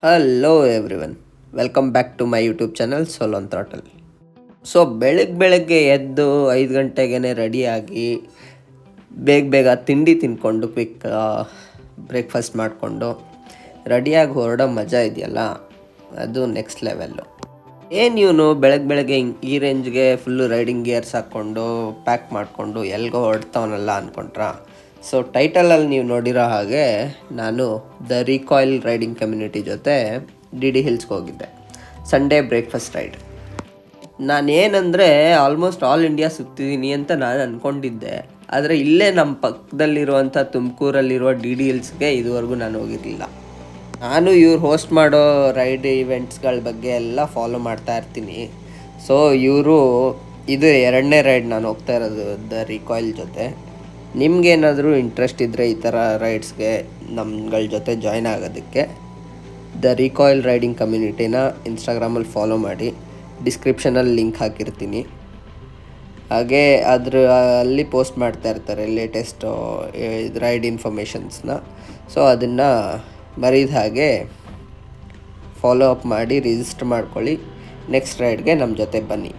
Hello everyone, welcome back to my YouTube channel solo on throttle. So ಬೆಳಗ್ಗೆ ಎದ್ದು 5 ಗಂಟೆಗೇ ರೆಡಿಯಾಗಿ ಬೇಗ ತಿಂಡಿ ತಿಂದ್ಕೊಂಡು ಕ್ವಿಕ್ ಬ್ರೇಕ್ಫಾಸ್ಟ್ ಮಾಡಿಕೊಂಡು ರೆಡಿಯಾಗಿ ಹೊರಡೋ ಮಜಾ ಇದೆಯಲ್ಲ, ಅದು ನೆಕ್ಸ್ಟ್ ಲೆವೆಲ್ಲು. ಏನು ಇವನು ಬೆಳಗ್ಗೆ ಈ ರೇಂಜ್ಗೆ ಫುಲ್ಲು ರೈಡಿಂಗ್ ಗೇರ್ಸ್ ಹಾಕ್ಕೊಂಡು ಪ್ಯಾಕ್ ಮಾಡಿಕೊಂಡು ಎಲ್ಗೋ ಹೊರಡ್ತಾವನಲ್ಲ ಅಂದ್ಕೊಂಡ್ರಾ? ಸೊ ಟೈಟಲಲ್ಲಿ ನೀವು ನೋಡಿರೋ ಹಾಗೆ ನಾನು ದ ರೀಕಾಯಿಲ್ ರೈಡಿಂಗ್ ಕಮ್ಯುನಿಟಿ ಜೊತೆ ಡಿ ಹಿಲ್ಸ್ಗೆ ಹೋಗಿದ್ದೆ. Sunday breakfast ride. ನಾನೇನಂದರೆ ಆಲ್ಮೋಸ್ಟ್ ಆಲ್ ಇಂಡಿಯಾ ಸುತ್ತಿದ್ದೀನಿ ಅಂತ ನಾನು ಅಂದ್ಕೊಂಡಿದ್ದೆ. ಆದರೆ ಇಲ್ಲೇ ನಮ್ಮ ಪಕ್ಕದಲ್ಲಿರುವಂಥ ತುಮಕೂರಲ್ಲಿರುವ ಡಿ ಹಿಲ್ಸ್ಗೆ ಇದುವರೆಗೂ ನಾನು ಹೋಗಿರಲಿಲ್ಲ. ನಾನು ಇವ್ರು ಹೋಸ್ಟ್ ಮಾಡೋ ರೈಡ್ ಇವೆಂಟ್ಸ್ಗಳ ಬಗ್ಗೆ ಎಲ್ಲ ಫಾಲೋ ಮಾಡ್ತಾ ಇರ್ತೀನಿ. ಸೊ ಇವರು ಇದು 2ನೇ ರೈಡ್ ನಾನು ಹೋಗ್ತಾ ಇರೋದು ದ ರೀಕಾಯಿಲ್ ಜೊತೆ. ನಿಮಗೇನಾದರೂ ಇಂಟ್ರೆಸ್ಟ್ ಇದ್ದರೆ ಈ ಥರ ರೈಡ್ಸ್ಗೆ ನಮ್ಗಳ ಜೊತೆ ಜಾಯ್ನ್ ಆಗೋದಕ್ಕೆ ದ ರೀಕಾಯಿಲ್ ರೈಡಿಂಗ್ ಕಮ್ಯುನಿಟಿನ ಇನ್ಸ್ಟಾಗ್ರಾಮಲ್ಲಿ ಫಾಲೋ ಮಾಡಿ. ಡಿಸ್ಕ್ರಿಪ್ಷನಲ್ಲಿ ಲಿಂಕ್ ಹಾಕಿರ್ತೀನಿ. ಹಾಗೆ ಅಲ್ಲಿ ಪೋಸ್ಟ್ ಮಾಡ್ತಾ ಇರ್ತಾರೆ ಲೇಟೆಸ್ಟು ರೈಡ್ ಇನ್ಫಾರ್ಮೇಷನ್ಸ್ನ. ಸೊ ಅದನ್ನು ಮರೀದ ಹಾಗೆ ಫಾಲೋ ಅಪ್ ಮಾಡಿ ರಿಜಿಸ್ಟರ್ ಮಾಡ್ಕೊಳ್ಳಿ. ನೆಕ್ಸ್ಟ್ ರೈಡ್ಗೆ ನಮ್ಮ ಜೊತೆ ಬನ್ನಿ.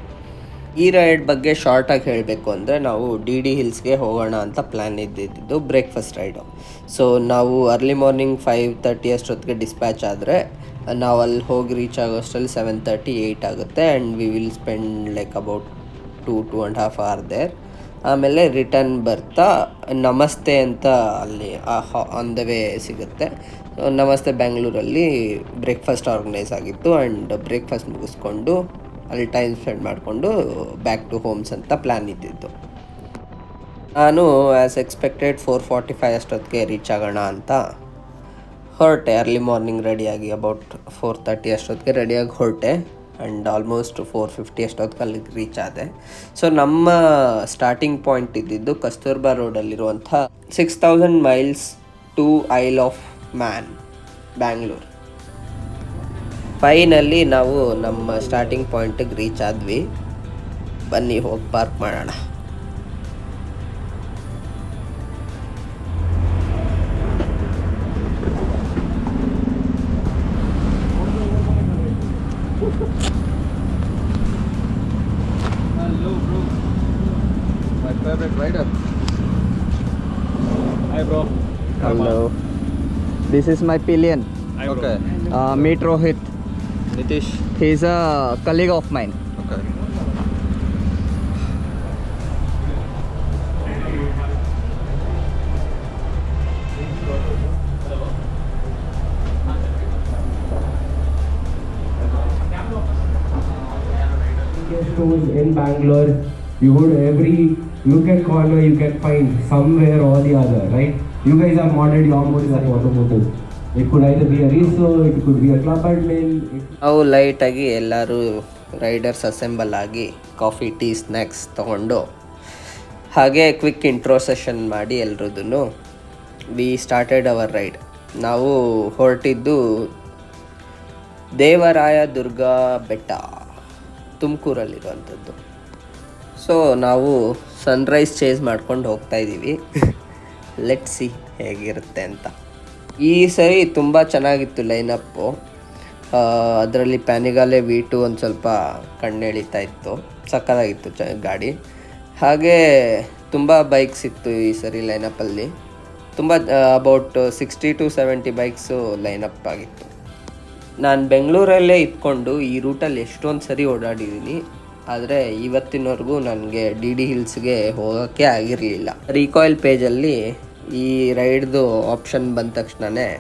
ಈ ರೈಡ್ ಬಗ್ಗೆ ಶಾರ್ಟಾಗಿ ಹೇಳಬೇಕು ಅಂದರೆ, ನಾವು ಡಿ ಹಿಲ್ಸ್ಗೆ ಹೋಗೋಣ ಅಂತ ಪ್ಲ್ಯಾನ್ ಇದ್ದಿದ್ದು ಬ್ರೇಕ್ಫಾಸ್ಟ್ ರೈಡು. ಸೊ ನಾವು ಅರ್ಲಿ ಮಾರ್ನಿಂಗ್ 5:30 ಅಷ್ಟೊತ್ತಿಗೆ ಡಿಸ್ಪ್ಯಾಚ್ ಆದರೆ ನಾವು ಅಲ್ಲಿ ಹೋಗಿ ರೀಚ್ ಆಗೋಷ್ಟರಲ್ಲಿ 7:30, 8 ಆಗುತ್ತೆ. And we will spend like about 2.5 hours there. ಆಮೇಲೆ ರಿಟರ್ನ್ ಬರ್ತಾ ನಮಸ್ತೆ ಅಂತ ಅಲ್ಲಿ ಆನ್ ದ ವೇ ಸಿಗುತ್ತೆ. ನಮಸ್ತೆ ಬ್ಯಾಂಗ್ಳೂರಲ್ಲಿ ಬ್ರೇಕ್ಫಾಸ್ಟ್ ಆರ್ಗನೈಸ್ ಆಗಿತ್ತು. ಆ್ಯಂಡ್ ಬ್ರೇಕ್ಫಾಸ್ಟ್ ಮುಗಿಸ್ಕೊಂಡು ಅಲ್ಲಿ ಟೈಮ್ ಸ್ಪೆಂಡ್ ಮಾಡಿಕೊಂಡು ಬ್ಯಾಕ್ ಟು ಹೋಮ್ಸ್ ಅಂತ ಪ್ಲ್ಯಾನ್ ಇದ್ದಿದ್ದು. ನಾನು ಆ್ಯಸ್ ಎಕ್ಸ್ಪೆಕ್ಟೆಡ್ 4:45 ಅಷ್ಟೊತ್ತಿಗೆ ರೀಚ್ ಆಗೋಣ ಅಂತ ಹೊರಟೆ. ಅರ್ಲಿ ಮಾರ್ನಿಂಗ್ ರೆಡಿಯಾಗಿ ಅಬೌಟ್ 4:30 ಅಷ್ಟೊತ್ತಿಗೆ ರೆಡಿಯಾಗಿ ಹೊರಟೆ. ಆ್ಯಂಡ್ ಆಲ್ಮೋಸ್ಟ್ 4:50 ಅಷ್ಟೊತ್ತಿಗೆ ಅಲ್ಲಿಗೆ ರೀಚ್ ಆದೆ. ಸೊ ನಮ್ಮ ಸ್ಟಾರ್ಟಿಂಗ್ ಪಾಯಿಂಟ್ ಇದ್ದಿದ್ದು ಕಸ್ತೂರ್ಬಾ ರೋಡಲ್ಲಿರುವಂಥ 6000 miles to Isle of Man, Bangalore. Finally ನಾವು ನಮ್ಮ ಸ್ಟಾರ್ಟಿಂಗ್ ಪಾಯಿಂಟಿಗೆ ರೀಚ್ ಆದ್ವಿ. ಬನ್ನಿ ಹೋಗಿ ಪಾರ್ಕ್ ಮಾಡೋಣ. Hello bro, my favorite rider. Hi bro. Hello. This is my pillion. Hi bro. Okay. Meet Rohit. Nitish. He's a colleague of mine. Okay. Stores in Bangalore, you go to every nook and corner, you can find somewhere or the other, right? You guys have modded your mods at automotive. It could either be a racer, it could be a club admin. ನಾವು ಲೈಟಾಗಿ ಎಲ್ಲರೂ Riders assemble ಆಗಿ coffee, tea, snacks ತೊಗೊಂಡು ಹಾಗೆ quick intro session ಮಾಡಿ ಎಲ್ರದೂ we started hour ride. ನಾವು ಹೊರಟಿದ್ದು ದೇವರಾಯ ದುರ್ಗ ಬೆಟ್ಟ, ತುಮಕೂರಲ್ಲಿರುವಂಥದ್ದು. So ನಾವು ಸನ್ರೈಸ್ ಚೇಸ್ ಮಾಡ್ಕೊಂಡು ಹೋಗ್ತಾಯಿದ್ದೀವಿ. ಲೆಟ್ ಸಿ ಹೇಗಿರುತ್ತೆ ಅಂತ. ಈ ಸರಿ ತುಂಬ ಚೆನ್ನಾಗಿತ್ತು ಲೈನಪ್ಪು. ಅದರಲ್ಲಿ ಪ್ಯಾನಿಗಾಲೆ V2 ಒಂದು ಸ್ವಲ್ಪ ಕಣ್ಣೆಳಿತಾ ಇತ್ತು. ಸಕ್ಕತ್ತಾಗಿತ್ತು ಗಾಡಿ. ಹಾಗೆ ತುಂಬ ಬೈಕ್ಸ್ ಇತ್ತು ಈ ಸರಿ ಲೈನಪ್ಪಲ್ಲಿ. ತುಂಬ ಅಬೌಟ್ 60 to 70 ಬೈಕ್ಸು ಲೈನಪ್ ಆಗಿತ್ತು. ನಾನು ಬೆಂಗಳೂರಲ್ಲೇ ಇದ್ಕೊಂಡು ಈ ರೂಟಲ್ಲಿ ಎಷ್ಟೊಂದು ಸರಿ ಓಡಾಡಿದ್ದೀನಿ. ಆದರೆ ಇವತ್ತಿನವರೆಗೂ ನನಗೆ ಡಿ ಹಿಲ್ಸ್ಗೆ ಹೋಗೋಕ್ಕೆ ಆಗಿರಲಿಲ್ಲ. ರೀಕಾಯಿಲ್ ಪೇಜಲ್ಲಿ ಈ ರೈಡ್ದು ಆಪ್ಷನ್ ಬಂದ ತಕ್ಷಣವೇ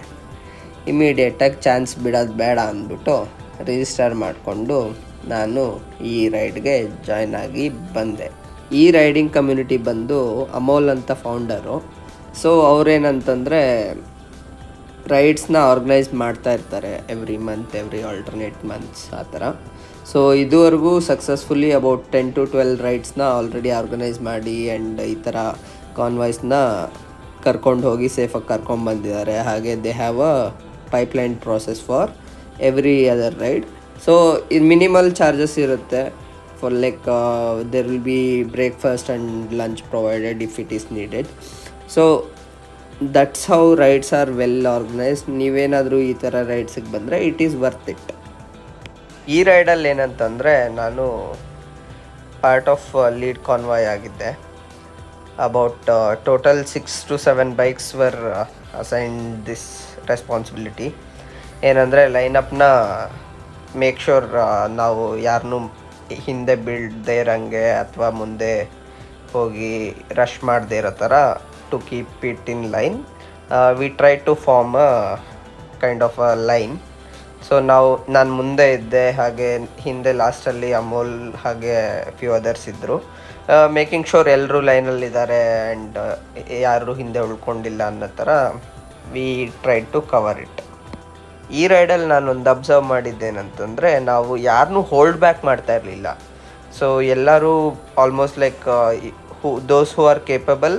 ಇಮಿಡಿಯೇಟಾಗಿ ಚಾನ್ಸ್ ಬಿಡೋದು ಬೇಡ ಅಂದ್ಬಿಟ್ಟು ರಿಜಿಸ್ಟರ್ ಮಾಡಿಕೊಂಡು ನಾನು ಈ ರೈಡ್ಗೆ ಜಾಯ್ನ್ ಆಗಿ ಬಂದೆ. ಈ ರೈಡಿಂಗ್ ಕಮ್ಯುನಿಟಿ ಬಂದು ಅಮೋಲ್ ಅಂತ ಫೌಂಡರು. ಸೊ ಅವರೇನಂತಂದರೆ ರೈಡ್ಸ್ನ ಆರ್ಗನೈಸ್ ಮಾಡ್ತಾ ಇರ್ತಾರೆ every month, every alternate months ಆ ಥರ. ಸೊ ಇದುವರೆಗೂ ಸಕ್ಸಸ್ಫುಲಿ ಅಬೌಟ್ 10 to 12 ರೈಡ್ಸ್ನ ಆಲ್ರೆಡಿ ಆರ್ಗನೈಸ್ ಮಾಡಿ ಆ್ಯಂಡ್ ಈ ಥರ ಕಾನ್ವಾಯ್ಸ್ನ ಕರ್ಕೊಂಡು ಹೋಗಿ ಸೇಫಾಗಿ ಕರ್ಕೊಂಡ್ಬಂದಿದ್ದಾರೆ. ಹಾಗೆ they have a pipeline process for every other ride. So ಇದು ಮಿನಿಮಲ್ ಚಾರ್ಜಸ್ ಇರುತ್ತೆ for like there will be breakfast and lunch provided if it is needed. So that's how rides R well organised. ನೀವೇನಾದರೂ ಈ ಥರ ರೈಡ್ಸಿಗೆ ಬಂದರೆ it is worth it. ಈ ರೈಡಲ್ಲಿ ಏನಂತಂದರೆ ನಾನು part of lead convoy ಆಗಿದ್ದೆ. About total 6 to 7 bikes var assigned this responsibility. ಏನಂದರೆ ಲೈನಪ್ನ make sure ನಾವು ಯಾರನ್ನೂ ಹಿಂದೆ ಬೀಳದೇ ಇರೋಂಗೆ ಅಥವಾ ಮುಂದೆ ಹೋಗಿ ರಶ್ ಮಾಡದೇ ಇರೋ ಥರ to keep it in line. We try to form a kind of a line. So ನಾನು ಮುಂದೆ ಇದ್ದೆ, ಹಾಗೆ ಹಿಂದೆ ಲಾಸ್ಟಲ್ಲಿ ಅಮೋಲ್ ಹಾಗೆ ಫ್ಯೂ ಅದರ್ಸ್ ಇದ್ದರು. ಮೇಕಿಂಗ್ ಶೋರ್ ಎಲ್ಲರೂ ಲೈನಲ್ಲಿದ್ದಾರೆ ಆ್ಯಂಡ್ ಯಾರೂ ಹಿಂದೆ ಉಳ್ಕೊಂಡಿಲ್ಲ ಅನ್ನೋ ಥರ we try to cover it. ಈ ರೈಡಲ್ಲಿ ನಾನೊಂದು ಅಬ್ಸರ್ವ್ ಮಾಡಿದ್ದೇನಂತಂದರೆ ನಾವು ಯಾರನ್ನೂ ಹೋಲ್ಡ್ ಬ್ಯಾಕ್ ಮಾಡ್ತಾ ಇರಲಿಲ್ಲ. ಸೊ ಎಲ್ಲರೂ almost like those who are capable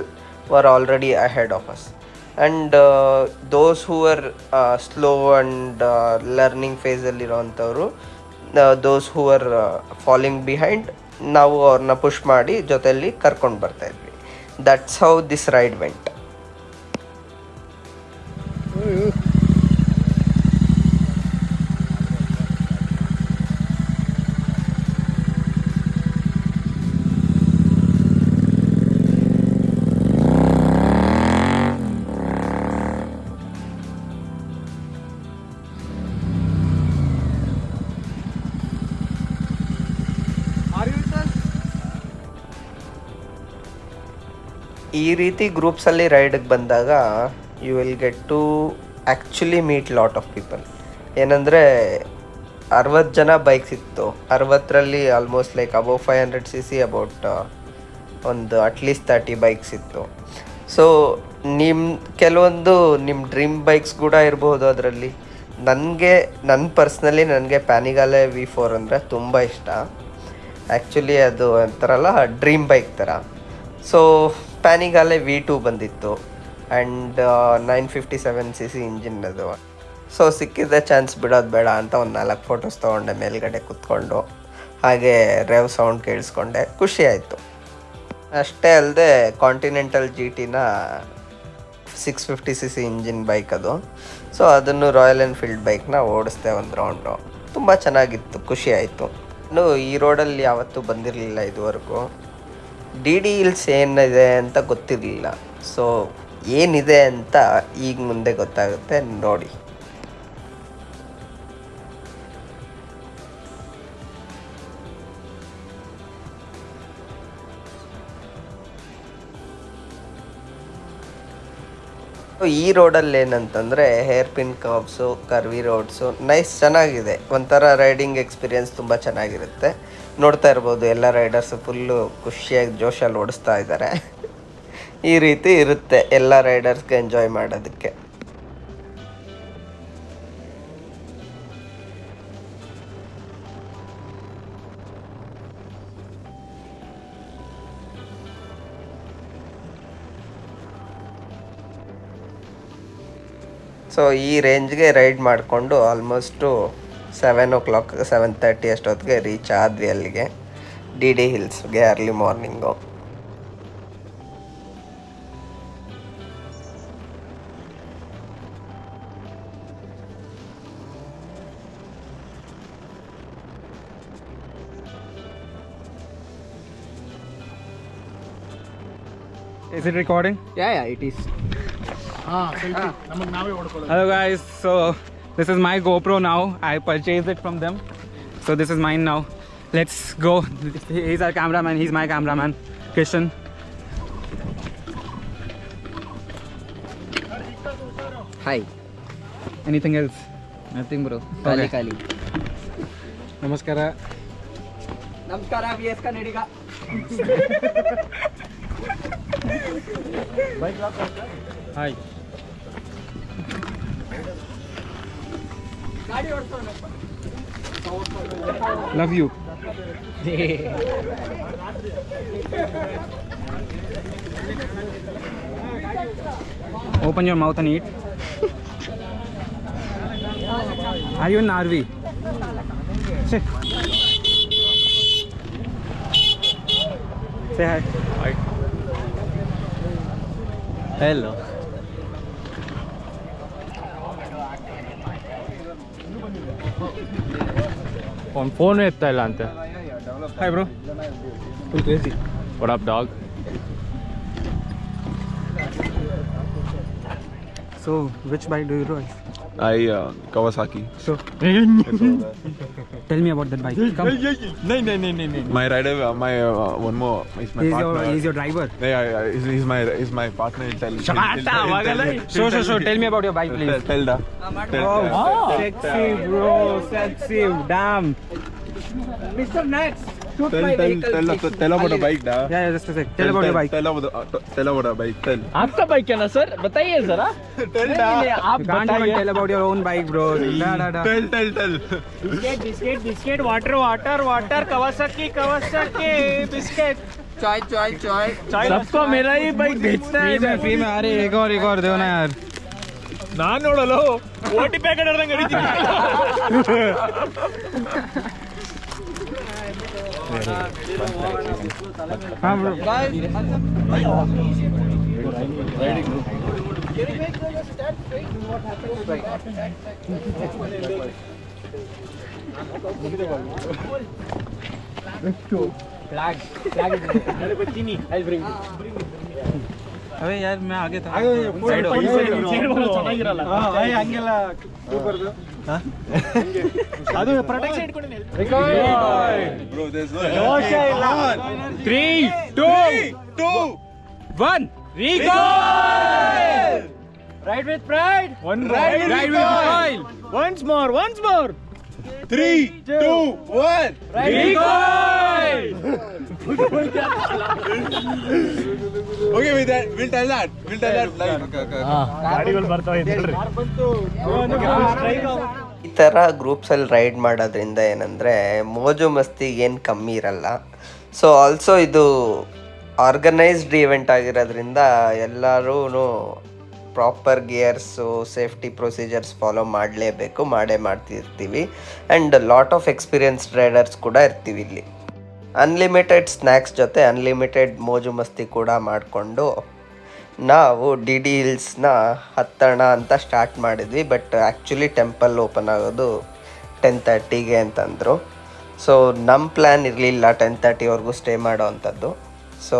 were already ahead of us, and those who are slow and learning ಫೇಸಲ್ಲಿರೋವಂಥವ್ರು, those who are falling behind, ನಾವು ಅವ್ರನ್ನ ಪುಷ್ ಮಾಡಿ ಜೊತೆಯಲ್ಲಿ ಕರ್ಕೊಂಡು ಬರ್ತಾಯಿದ್ವಿ. That's how this ride went. ಈ ರೀತಿ ಗ್ರೂಪ್ಸಲ್ಲಿ ರೈಡಿಗೆ ಬಂದಾಗ you will get to actually meet lot of people. ಏನಂದರೆ 60 ಜನ ಬೈಕ್ಸ್ ಇತ್ತು. 60ರಲ್ಲಿ almost like above 500cc about ಒಂದು ಅಟ್ಲೀಸ್ಟ್ 30 ಬೈಕ್ಸ್ ಇತ್ತು. ಸೊ ಕೆಲವೊಂದು ನಿಮ್ಮ ಡ್ರೀಮ್ ಬೈಕ್ಸ್ ಕೂಡ ಇರ್ಬೋದು ಅದರಲ್ಲಿ. ನನ್ನ ಪರ್ಸ್ನಲಿ ನನಗೆ ಪ್ಯಾನಿಗಾಲೆ V4 ಅಂದರೆ ತುಂಬ ಇಷ್ಟ. ಆ್ಯಕ್ಚುಲಿ ಅದು ಒಂಥರಲ್ಲ ಡ್ರೀಮ್ ಬೈಕ್ ಥರ. ಸೊ ಪ್ಯಾನಿಗಾಲೆ V2 ಬಂದಿತ್ತು ಆ್ಯಂಡ್ 957cc ಇಂಜಿನ್ ಅದು. ಸೊ ಸಿಕ್ಕಿದ್ದೆ ಚಾನ್ಸ್ ಬಿಡೋದು ಬೇಡ ಅಂತ ಒಂದು 4 ಫೋಟೋಸ್ ತೊಗೊಂಡೆ ಮೇಲ್ಗಡೆ ಕೂತ್ಕೊಂಡು, ಹಾಗೆ ರೇವ್ ಸೌಂಡ್ ಕೇಳಿಸ್ಕೊಂಡೆ, ಖುಷಿ ಆಯಿತು. ಅಷ್ಟೇ ಅಲ್ಲದೆ ಕಾಂಟಿನೆಂಟಲ್ GTನ 650cc ಇಂಜಿನ್ ಬೈಕ್ ಅದು. ಸೊ ಅದನ್ನು ರಾಯಲ್ ಎನ್ಫೀಲ್ಡ್ ಬೈಕ್ನ ಓಡಿಸ್ದೆ ಒಂದು ರೌಂಡು. ತುಂಬ ಚೆನ್ನಾಗಿತ್ತು, ಖುಷಿ ಆಯಿತು. ಇನ್ನು ಈ ರೋಡಲ್ಲಿ ಯಾವತ್ತೂ ಬಂದಿರಲಿಲ್ಲ ಇದುವರೆಗೂ. DD ಹಿಲ್ಸ್ ಏನಿದೆ ಅಂತ ಗೊತ್ತಿರಲಿಲ್ಲ. ಸೊ ಏನಿದೆ ಅಂತ ಈಗ ಮುಂದೆ ಗೊತ್ತಾಗುತ್ತೆ, ನೋಡಿ. ಈ ರೋಡಲ್ಲಿ ಏನಂತಂದರೆ hair pin curves, ಕರ್ವಿ roads, nice, ಚೆನ್ನಾಗಿದೆ. ಒಂಥರ ರೈಡಿಂಗ್ ಎಕ್ಸ್ಪೀರಿಯೆನ್ಸ್ ತುಂಬ ಚೆನ್ನಾಗಿರುತ್ತೆ. ನೋಡ್ತಾ ಇರ್ಬೋದು ಎಲ್ಲ ರೈಡರ್ಸು ಫುಲ್ಲು ಖುಷಿಯಾಗಿ ಜೋಶಲ್ಲಿ ಓಡಿಸ್ತಾ ಇದ್ದಾರೆ. ಈ ರೀತಿ ಇರುತ್ತೆ ಎಲ್ಲ ರೈಡರ್ಸ್ಗೆ ಎಂಜಾಯ್ ಮಾಡೋದಕ್ಕೆ. ಸೊ ಈ ರೇಂಜ್ಗೆ ರೈಡ್ ಮಾಡಿಕೊಂಡು ಆಲ್ಮೋಸ್ಟು 7 o'clock 7:30 ಅಷ್ಟೊತ್ತಿಗೆ ರೀಚ್ ಆದ್ವಿ ಅಲ್ಲಿಗೆ, DD ಹಿಲ್ಸ್ಗೆ early morning. Is it recording? Yeah, it is. Hello guys, so this is my GoPro now. I purchased it from them, so this is mine now. Let's go. He's our cameraman, he's my cameraman, Kishan. Hi. Anything else? Nothing bro. Okay. Kali. Namaskara. Namaskara VS Kannadiga. Hi. Love you. Open your mouth and eat. Are you in RV? Say. Say hi. Hi. Hello. ಅವ್ನು phone ಎತ್ತಾ ಇಲ್ಲ ಅಂತೆ. Hi bro. Full crazy. What up, dog? So which bike do you ride? Kawasaki. So tell me about that bike. Come. My rider, one more is my partner. He's your driver. He's my partner. Sure. Tell me about your bike, please. Tell da. Sexy bro, sexy. Damn. Mr. Nuts. Tell about the bike da. Yeah, just a sec. Tell about your bike. Tell about the bike. Tell. आपका bike है ना sir, बताइए जरा. You can't even tell about your own bike, bro. Da. Tell. Biscuit water Kawasaki biscuit. चाय सबको मेरा ही bike बेचना है. फ्री में अरे एक और दो ना यार. ನಾನು ನೋಡಲು ಓಟಿ ಪ್ಯಾಕೆಟ್ ಹೊಡೆದಂಗೆ ಹೊಡಿತೀನಿ. हाँ bro. अबे यार मैं आगे था. ಚೆನ್ನಾಗಿರಲ್ಲ. ಹಂಗೆಲ್ಲ ಕೂಬರ್ದು. ಅದು protection ಇಟ್ಕೊಂಡಿನಿ. Bro, there's no. 3, 2, 1. Recoil! Ride with pride. Ride with oil. Once more. 3, 2, 1. Recoil! Okay, we'll tell that live. ಗಾಡಿಗಳು ಬರ್ತಾವೆ ಇದ್ರಿ. ಈ ಥರ ಗ್ರೂಪ್ಸಲ್ಲಿ ರೈಡ್ ಮಾಡೋದ್ರಿಂದ ಏನಂದರೆ ಮೋಜು ಮಸ್ತಿಗೆ ಏನು ಕಮ್ಮಿ ಇರಲ್ಲ. ಸೊ ಆಲ್ಸೋ ಇದು ಆರ್ಗನೈಸ್ಡ್ ಈವೆಂಟ್ ಆಗಿರೋದ್ರಿಂದ ಎಲ್ಲರೂ ಪ್ರಾಪರ್ ಗಿಯರ್ಸು ಸೇಫ್ಟಿ ಪ್ರೊಸೀಜರ್ಸ್ ಫಾಲೋ ಮಾಡಲೇಬೇಕು, ಮಾಡ್ತಿರ್ತೀವಿ. And lot of experienced Riders ಕೂಡ ಇರ್ತೀವಿ ಇಲ್ಲಿ. ಅನ್ಲಿಮಿಟೆಡ್ ಸ್ನ್ಯಾಕ್ಸ್ ಜೊತೆ ಅನ್ಲಿಮಿಟೆಡ್ ಮೋಜು ಮಸ್ತಿ ಕೂಡ ಮಾಡಿಕೊಂಡು ನಾವು ಡಿ ಹಿಲ್ಸ್ನ ಹತ್ತೋಣ ಅಂತ ಸ್ಟಾರ್ಟ್ ಮಾಡಿದ್ವಿ. ಬಟ್ ಆ್ಯಕ್ಚುಲಿ ಟೆಂಪಲ್ ಓಪನ್ ಆಗೋದು 10:30ಗೆ ಅಂತಂದರು. ಸೊ ನಮ್ಮ ಪ್ಲ್ಯಾನ್ ಇರಲಿಲ್ಲ 10:30ವರೆಗೂ ಸ್ಟೇ ಮಾಡೋ ಅಂಥದ್ದು. ಸೊ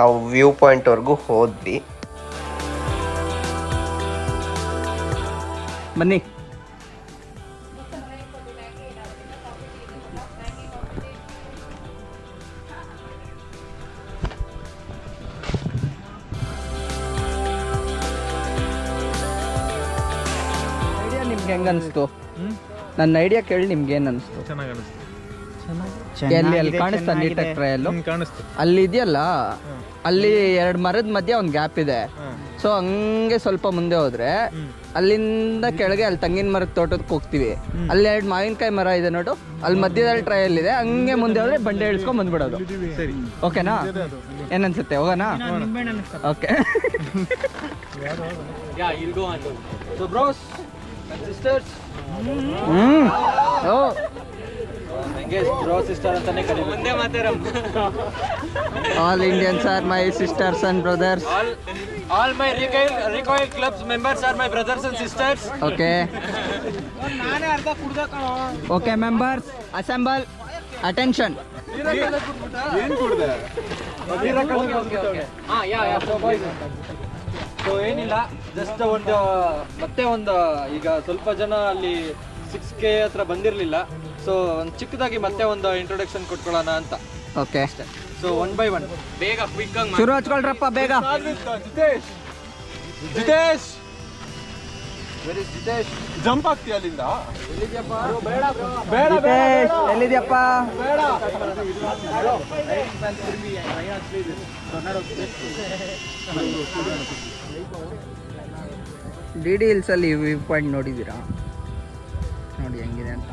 ನಾವು ವ್ಯೂ ಪಾಯಿಂಟ್ವರೆಗೂ ಹೋದ್ವಿ. ಬನ್ನಿ. ನಿಮ್ಗೆ ಹೆಂಗ ಅನಿಸ್ತು? ನನ್ನ ಐಡಿಯಾ ಕೇಳಿ ನಿಮ್ಗೆ ಏನು ಅನಿಸ್ತು? ಅಲ್ಲಿ ಕಾಣಿಸ್ತಾ ನೀಟಾಗಿ ಟ್ರಯಲ್ಲು ಅಲ್ಲಿ ಇದೆಯಲ್ಲ, ಅಲ್ಲಿ 2 ಮರದ ಮಧ್ಯೆ ಒಂದು ಗ್ಯಾಪ್ ಇದೆ. ಸೊ ಹಂಗೆ ಸ್ವಲ್ಪ ಮುಂದೆ ಹೋದ್ರೆ ಅಲ್ಲಿಂದ ಕೆಳಗೆ ಅಲ್ಲಿ ತಂಗಿನ ಮರದ ತೋಟಕ್ಕೆ ಹೋಗ್ತೀವಿ. ಅಲ್ಲಿ 2 ಮಾವಿನಕಾಯಿ ಮರ ಇದೆ ನೋಡು, ಅಲ್ಲಿ ಮಧ್ಯದಲ್ಲಿ ಟ್ರಯಲ್ ಇದೆ. ಹಂಗೆ ಮುಂದೆ ಹೋದ್ರೆ ಬಂಡೆ ಇಳಿಸ್ಕೊಂಡ್ ಬಂದ್ಬಿಡೋದು. ಓಕೆನಾ? ಏನನ್ಸುತ್ತೆ, ಹೋಗೋಣ? Okay. All Indians are my sisters and brothers. All my recoil clubs members are my brothers and sisters. Okay. Okay, members, assemble. Attention. So ಏನಿಲ್ಲ, ಜಸ್ಟ್ ಒಂದು ಈಗ ಸ್ವಲ್ಪ ಜನ ಅಲ್ಲಿ 6K ಹತ್ರ ಬಂದಿರಲಿಲ್ಲ. ಸೊ ಒಂದು ಚಿಕ್ಕದಾಗಿ ಮತ್ತೆ ಒಂದು ಇಂಟ್ರೊಡಕ್ಷನ್ ಕೊಟ್ಕೊಳ್ಳೋಣ ಅಂತ. ಓಕೆ. ಸೊ 1 by 1 ಬೇಗ ಕ್ವಿಕ್ ಆಗಿ ಶುರು ಹಚ್ಕೊಳ್ರಪ್ಪ ಬೇಗ. ಜಿತೇಶ್ ಜಂಪ್ ಆಗ್ತೀಯ ಅಲ್ಲಿಂದ? ಎಲ್ಲಿದ್ಯಪ್ಪ? ಡಿ ಹಿಲ್ಸ್ ಅಲ್ಲಿ ವ್ಯೂ ಪಾಯಿಂಟ್ ನೋಡಿದ್ದೀರಾ? ನೋಡಿ ಹೆಂಗಿದೆ ಅಂತ.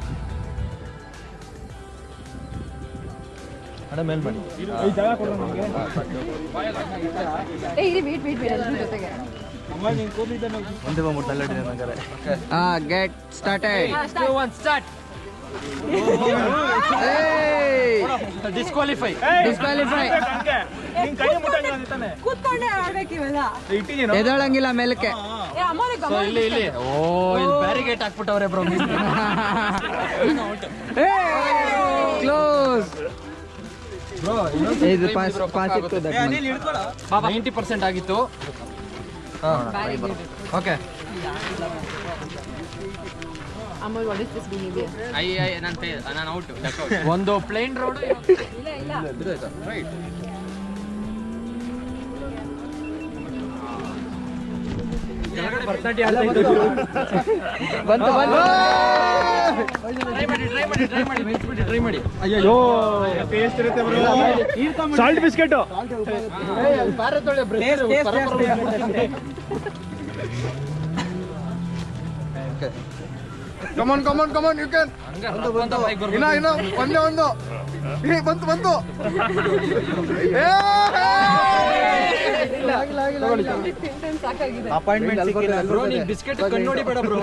Get started. ಸ್ಟಾರ್ಟ್. ಡಿಸ್ಕ್ವಾಲಿಫೈ. ಕೂತ್ಕೊಂಡೆ ಎದಳಂಗಿಲ್ಲ ಮೇಲಕ್ಕೆ. ಸೊ ಇಲ್ಲಿ ಬ್ಯಾರಿಗೇಟ್ ಹಾಕ್ಬಿಟ್ಟವ್ರೆ ಬ್ರೋ. ಕ್ಲೋಸ್. ಬ್ರೋ ಇದು ಪಾಸ್ ಇತ್ತು. 90% ಆಗಿತ್ತು. Okay Amol, what is this behavior? ನಾನು ಔಟ್. ಒಂದು ಪ್ಲೇನ್ ರೋಡ್ ರೈಟ್. ಬಂತು. ಟ್ರೈ ಮಾಡಿ. ಅಯ್ಯೋ salt biscuit. Come on, you can. ಒಂದು. ಹೇ ಬಂತು. ಅಪಾಯಿಂಟ್ಮೆಂಟ್ ಸಿಕ್ಕಿಲ್ಲ ಬ್ರೋ. ನೀನ್ ಬಿಸ್ಕೆಟ್ ಕಣ್ಣು ನೋಡಿ ಬೇಡ bro.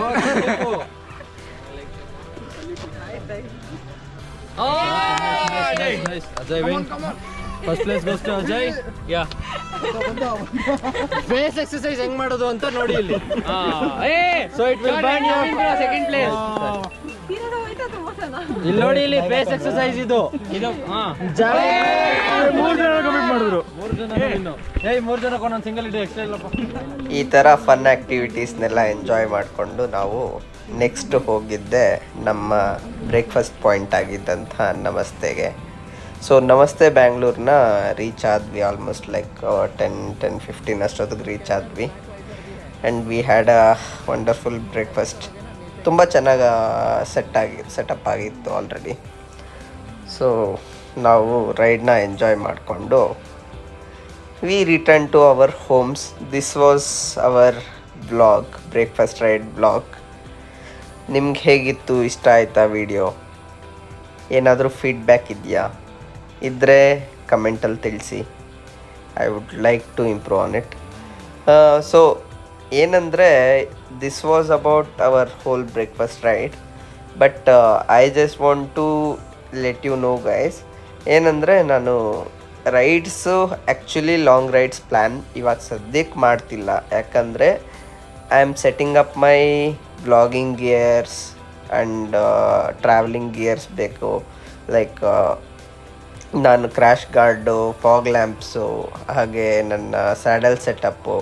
Ajay win. First place goes to Ajay. Yeah face exercise ಹೆಂಗ್ ಮಾಡೋದು ಅಂತ ನೋಡಿ ಇಲ್ಲಿ. So it will burn you second place. ಇಲ್ಲಿ ನೋಡಿ, ಇಲ್ಲಿ ಫೇಸ್ ಎಕ್ಸರ್ಸೈಸ್ ಇದು. ಮೂರು ಜನ ಕಂಪ್ಲೀಟ್ ಮಾಡಿದ್ರು. 3 ಜನಕ್ಕೆ ಒಂದೊಂದು ಸಿಂಗಲ್ ಇದೆ ಎಕ್ಸ್ಟ್ರಾ ಇಲ್ಲಪ್ಪ. ಈ ಥರ ಫನ್ ಆ್ಯಕ್ಟಿವಿಟೀಸ್ನೆಲ್ಲ ಎಂಜಾಯ್ ಮಾಡಿಕೊಂಡು ನಾವು ನೆಕ್ಸ್ಟ್ ಹೋಗಿದ್ದೆ ನಮ್ಮ ಬ್ರೇಕ್ಫಾಸ್ಟ್ ಪಾಯಿಂಟ್ ಆಗಿದ್ದಂಥ ನಮಸ್ತೆಗೆ. ಸೊ ನಮಸ್ತೆ ಬ್ಯಾಂಗ್ಳೂರ್ನ ರೀಚ್ ಆದ್ವಿ. ಆಲ್ಮೋಸ್ಟ್ ಲೈಕ್ 10-15 ಅಷ್ಟೊತ್ತಿಗೆ ರೀಚ್ ಆದ್ವಿ. And we had a wonderful breakfast. ತುಂಬ ಚೆನ್ನಾಗಿ ಸೆಟಪ್ ಆಗಿತ್ತು ಆಲ್ರೆಡಿ. ಸೊ ನಾವು ರೈಡ್ನ ಎಂಜಾಯ್ ಮಾಡಿಕೊಂಡು we return to our homes. This was our blog, breakfast ride blog. ನಿಮ್ಗೆ ಹೇಗಿತ್ತು? ಇಷ್ಟ ಆಯಿತಾ ವಿಡಿಯೋ? ಏನಾದರೂ ಫೀಡ್ಬ್ಯಾಕ್ ಇದೆಯಾ? ಇದ್ದರೆ ಕಮೆಂಟಲ್ಲಿ ತಿಳಿಸಿ. I would like to improve on it. So ಏನಂದರೆ this was about our whole breakfast ride. But I just want to let you know guys, ಏನಂದರೆ ನಾನು rides actually long rides plan ಇವಾಗ ಸದ್ಯಕ್ಕೆ ಮಾಡ್ತಿಲ್ಲ. ಯಾಕಂದರೆ I am setting up my blogging gears and travelling gears ಬೇಕು. Like ನಾನು crash guard, fog lamps, ಹಾಗೆ ನನ್ನ ಸ್ಯಾಡಲ್ ಸೆಟಪ್ಪು,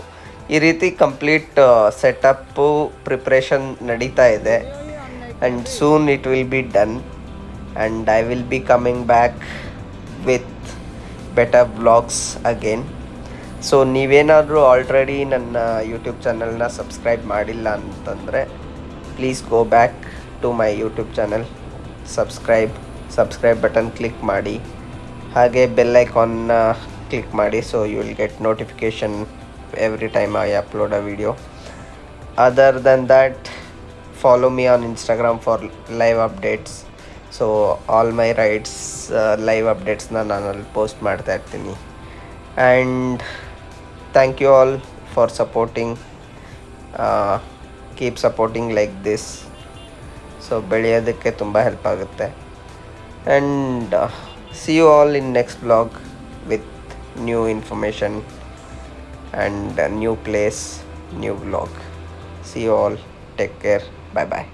ಈ ರೀತಿ ಕಂಪ್ಲೀಟ್ ಸೆಟಪ್ಪು ಪ್ರಿಪ್ರೇಷನ್ ನಡೀತಾ ಇದೆ. And soon it will be done and I will be coming back with better vlogs again. So ನೀವೇನಾದರೂ already ನನ್ನ ಯೂಟ್ಯೂಬ್ ಚಾನಲ್ನ ಸಬ್ಸ್ಕ್ರೈಬ್ ಮಾಡಿಲ್ಲ ಅಂತಂದರೆ please go back to my YouTube channel, subscribe button click ಮಾಡಿ, ಹಾಗೆ bell ಐಕಾನ್ನ click ಮಾಡಿ. So you will get notification every time I upload a video. Other than that, follow me on Instagram for live updates. So all my rides live updates na ನಾನು ಅಲ್ಲಿ post ಮಾಡ್ತಾ ಇರ್ತೀನಿ. And thank you all for supporting. Keep supporting like this. So ಬೆಳೆಯೋದಕ್ಕೆ ತುಂಬ help ಆಗುತ್ತೆ. And see you all in next vlog with new information and a new place, new vlog. See you all. Take care. Bye bye.